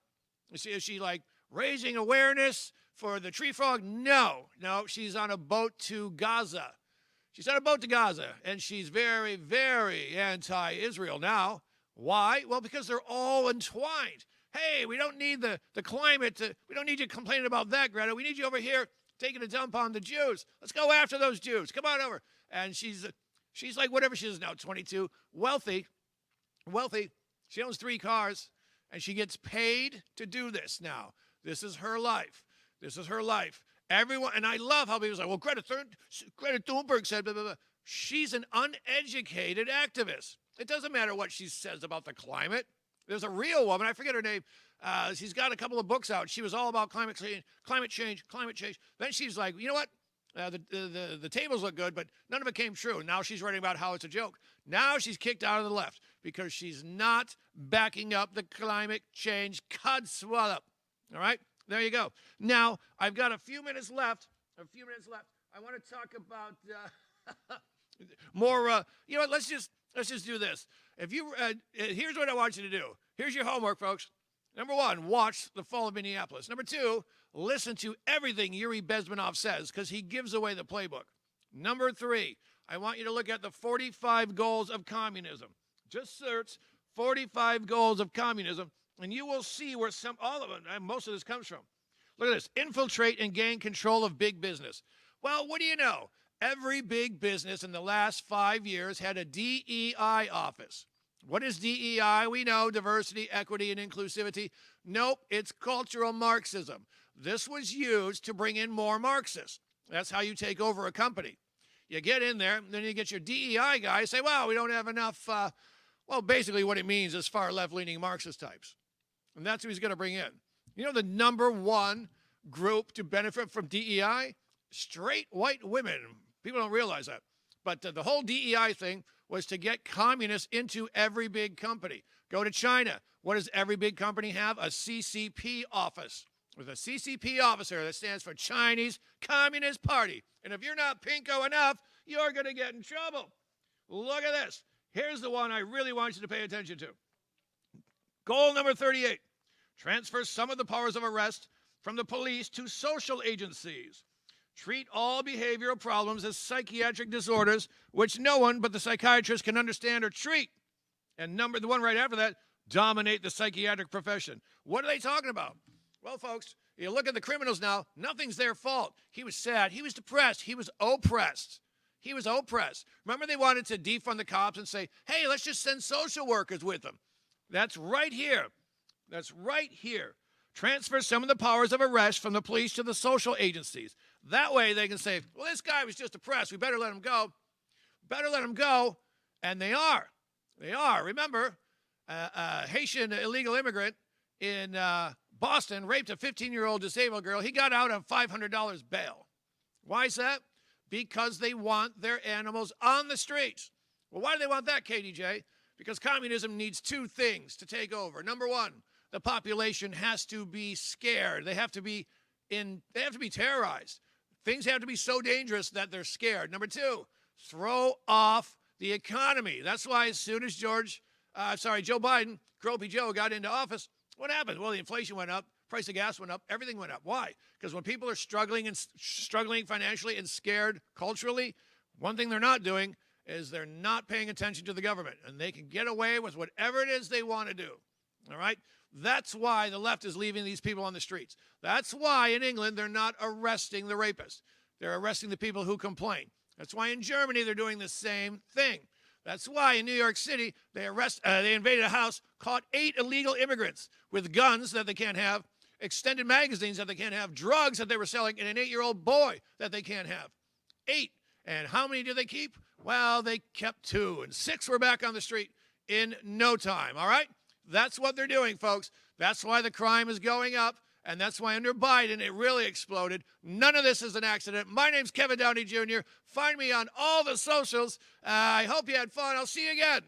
Is she like raising awareness for the tree frog? No, she's on a boat to Gaza. She's on a boat to Gaza, and she's very, very anti-Israel now. Why? Well, because they're all entwined. Hey, we don't need the climate. We don't need you complaining about that, Greta. We need you over here taking a dump on the Jews. Let's go after those Jews. Come on over. And she's like whatever she is now, 22, wealthy. She owns 3 cars, and she gets paid to do this now. This is her life. Everyone, and I love how people say, well, Greta Thunberg said, blah, blah, blah. She's an uneducated activist. It doesn't matter what she says about the climate. There's a real woman, I forget her name. She's got a couple of books out. She was all about climate change. Then she's like, you know what? The tables look good, but none of it came true. Now she's writing about how it's a joke. Now she's kicked out of the left because she's not backing up the climate change codswallop. All right? There you go. Now, I've got a few minutes left. I want to talk about more. You know what? Let's just do this. If you here's what I want you to do. Here's your homework, folks. Number 1, watch The Fall of Minneapolis. Number 2, listen to everything Yuri Bezmenov says because he gives away the playbook. Number 3, I want you to look at the 45 goals of communism. Just search 45 goals of communism, and you will see where all of them, most of this comes from. Look at this. Infiltrate and gain control of big business. Well, what do you know? Every big business in the last 5 years had a DEI office. What is DEI? We know, diversity, equity, and inclusivity. Nope, it's cultural Marxism. This was used to bring in more Marxists. That's how you take over a company. You get in there, and then you get your DEI guys say, well, we don't have enough, basically what it means is far left-leaning Marxist types. And that's who he's going to bring in. You know the number 1 group to benefit from DEI? Straight white women. People don't realize that. But the whole DEI thing was to get communists into every big company. Go to China. What does every big company have? A CCP office. With a CCP officer that stands for Chinese Communist Party. And if you're not pinko enough, you're going to get in trouble. Look at this. Here's the one I really want you to pay attention to. Goal number 38, transfer some of the powers of arrest from the police to social agencies. Treat all behavioral problems as psychiatric disorders, which no one but the psychiatrist can understand or treat. And the one right after that, dominate the psychiatric profession. What are they talking about? Well, folks, you look at the criminals now, nothing's their fault. He was sad. He was depressed. He was oppressed. He was oppressed. Remember, they wanted to defund the cops and say, hey, let's just send social workers with them. That's right here. That's right here. Transfer some of the powers of arrest from the police to the social agencies. That way they can say, well, this guy was just depressed. We better let him go. Better let him go. And they are. They are. Remember, a Haitian illegal immigrant in Boston raped a 15-year-old disabled girl. He got out on $500 bail. Why is that? Because they want their animals on the streets. Well, why do they want that, KDJ? Because communism needs two things to take over. Number one, the population has to be scared. They have to be terrorized. Things have to be so dangerous that they're scared. Number two, throw off the economy. That's why as soon as Joe Biden, Gropey Joe, got into office, what happened? Well, the inflation went up, price of gas went up, everything went up. Why? Because when people are struggling financially and scared culturally, one thing they're not doing is they're not paying attention to the government, and they can get away with whatever it is they want to do. All right? That's why the left is leaving these people on the streets. That's why in England they're not arresting the rapists. They're arresting the people who complain. That's why in Germany they're doing the same thing. That's why in New York City they invaded a house, caught 8 illegal immigrants with guns that they can't have, extended magazines that they can't have, drugs that they were selling, and an 8-year-old boy that they can't have. 8. And how many did they keep? Well, they kept 2, and 6 were back on the street in no time, all right? That's what they're doing, folks. That's why the crime is going up, and that's why under Biden it really exploded. None of this is an accident. My name's Kevin Downey Jr. Find me on all the socials. I hope you had fun. I'll see you again.